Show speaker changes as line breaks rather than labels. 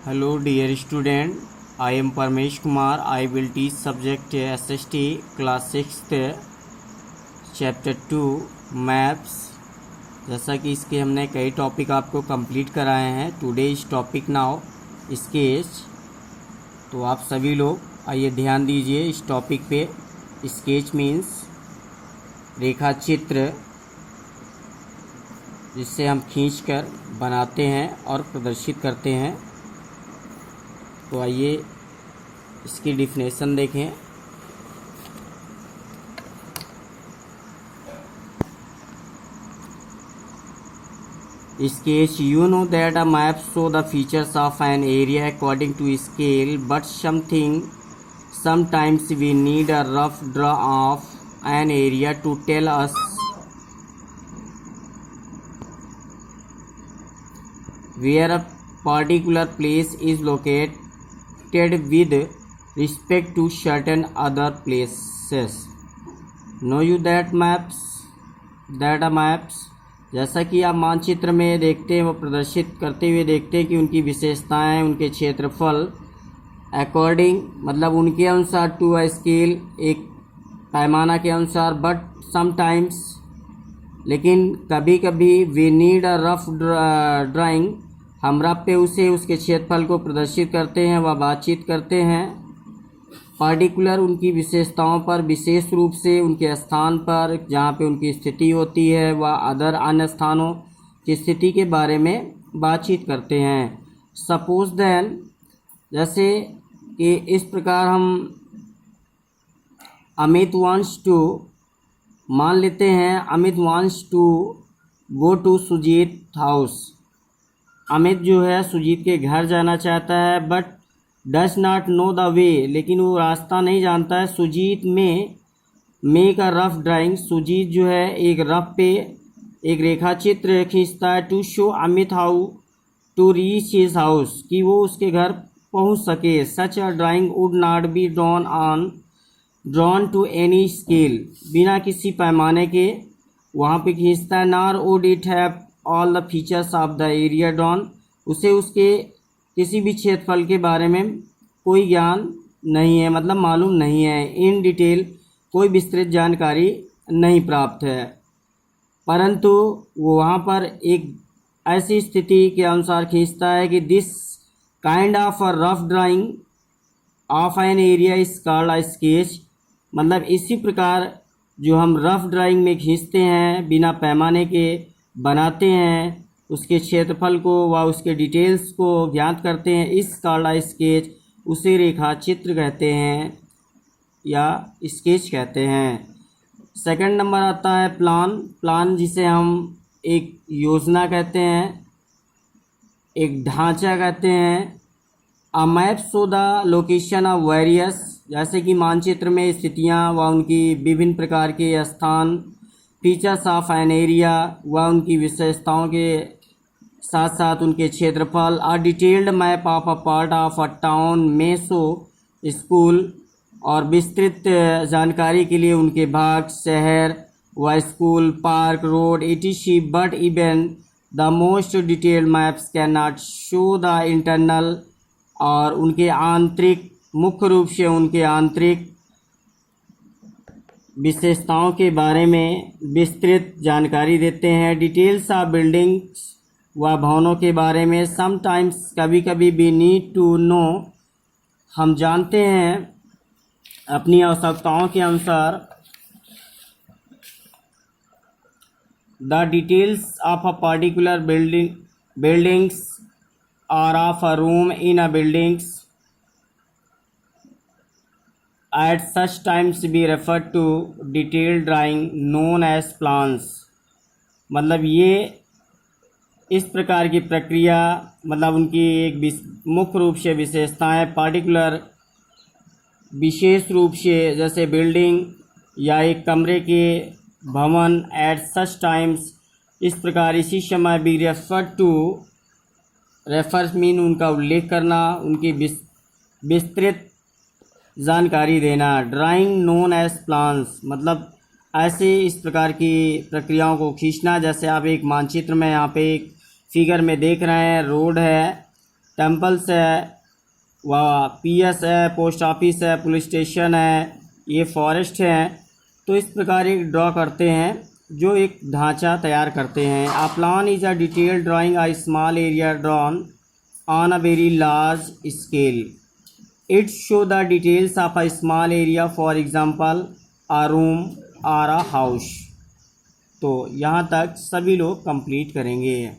Hello dear student, I am Parmesh Kumar. I will teach subject SST class 6th chapter 2 maps। जैसा कि इसके हमने कई topic आपको कंप्लीट कराए हैं। टुडे इस टॉपिक नाउ स्केच। तो आप सभी लोग आइए ध्यान दीजिए इस टॉपिक पे। स्केच मीन्स रेखा चित्र, जिससे हम खींचकर बनाते हैं और प्रदर्शित करते हैं। तो आइए इसकी डिफिनेशन देखें। Sketch, you know that a map show the features of an area according to scale, but sometimes we need a rough draw of an area to tell us where a particular place is located with respect to certain other places. Know you that a maps जैसा कि आप मानचित्र में देखते हैं, वो प्रदर्शित करते हुए देखते हैं कि उनकी विशेषताएं, उनके क्षेत्रफल अकॉर्डिंग मतलब उनके अनुसार, टू अ स्केल एक पैमाना के अनुसार, बट समटाइम्स लेकिन कभी कभी we need a rough drawing, हम रफ पे उसे उसके क्षेत्रफल को प्रदर्शित करते हैं व बातचीत करते हैं। पार्टिकुलर उनकी विशेषताओं पर, विशेष रूप से उनके स्थान पर जहाँ पे उनकी स्थिति होती है, व अदर अन्य स्थानों की स्थिति के बारे में बातचीत करते हैं। सपोज देन, जैसे कि इस प्रकार हम अमित वांट्स टू, मान लेते हैं Amit wants to go to Sujit house. Amit जो है सुजीत के घर जाना चाहता है, but does not know the way, लेकिन वो रास्ता नहीं जानता है। Sujit may make a rough drawing, Sujit जो है एक रफ पे एक रेखा चित्र खींचता है। To show Amit how to reach his house, कि वो उसके घर पहुंच सके। Such a drawing would not be drawn to any scale, बिना किसी पैमाने के वहाँ पे खींचता है। Nor would it have all the features of the area drawn, उसे उसके किसी भी क्षेत्रफल के बारे में कोई ज्ञान नहीं है, मतलब मालूम नहीं है। इन डिटेल कोई विस्तृत जानकारी नहीं प्राप्त है, परंतु वो वहाँ पर एक ऐसी स्थिति के अनुसार खींचता है कि this kind of a rough drying of an area is called a sketch, मतलब इसी प्रकार जो हम रफ ड्राइंग में खींचते हैं, बिना पैमाने के बनाते हैं, उसके क्षेत्रफल को व उसके डिटेल्स को ज्ञात करते हैं, इस कॉल्ड अ स्केच, उसे रेखा चित्र कहते हैं या स्केच कहते हैं। सेकंड नंबर आता है प्लान। प्लान जिसे हम एक योजना कहते हैं, एक ढांचा कहते हैं। A map show the location of various, जैसे कि मानचित्र में स्थितियाँ व उनकी विभिन्न प्रकार के स्थान, फीचर्स ऑफ एन एरिया व उनकी विशेषताओं के साथ साथ उनके क्षेत्रफल। A detailed map of a part of a town में शो स्कूल, और विस्तृत जानकारी के लिए उनके भाग, शहर व school, park, road etc। But even the most detailed maps can not show the internal, और उनके आंतरिक, मुख्य रूप से उनके आंतरिक विशेषताओं के बारे में विस्तृत जानकारी देते हैं। डिटेल्स ऑफ बिल्डिंग्स व भवनों के बारे में। समटाइम्स कभी कभी वी नीड टू नो, हम जानते हैं अपनी आवश्यकताओं के अनुसार, the details of a particular buildings और of a room in a buildings. At such times we refer to detailed drawing known as plans, मतलब ये इस प्रकार की प्रक्रिया, मतलब उनकी एक मुख्य रूप से विशेषताएं, पार्टिकुलर विशेष रूप से, जैसे बिल्डिंग या एक कमरे के भवन। एट सच टाइम्स, इस प्रकार इसी समय। Be refer to, refers mean उनका उल्लेख करना, उनकी विस्तृत जानकारी देना। ड्राइंग नोन एज प्लान्स, मतलब ऐसे इस प्रकार की प्रक्रियाओं को खींचना। जैसे आप एक मानचित्र में यहाँ पे एक फिगर में देख रहे हैं, रोड है टेम्पल्स है, वह पीएस है, पोस्ट ऑफिस है, पुलिस स्टेशन है, ये फॉरेस्ट है। तो इस प्रकार एक ड्रॉ करते हैं, जो एक ढांचा तैयार करते हैं। A plan is a detail drawing a small area drawn on a very large scale. It show the details of a small area, for example a room और अ हाउस। तो यहाँ तक सभी लोग कंप्लीट करेंगे।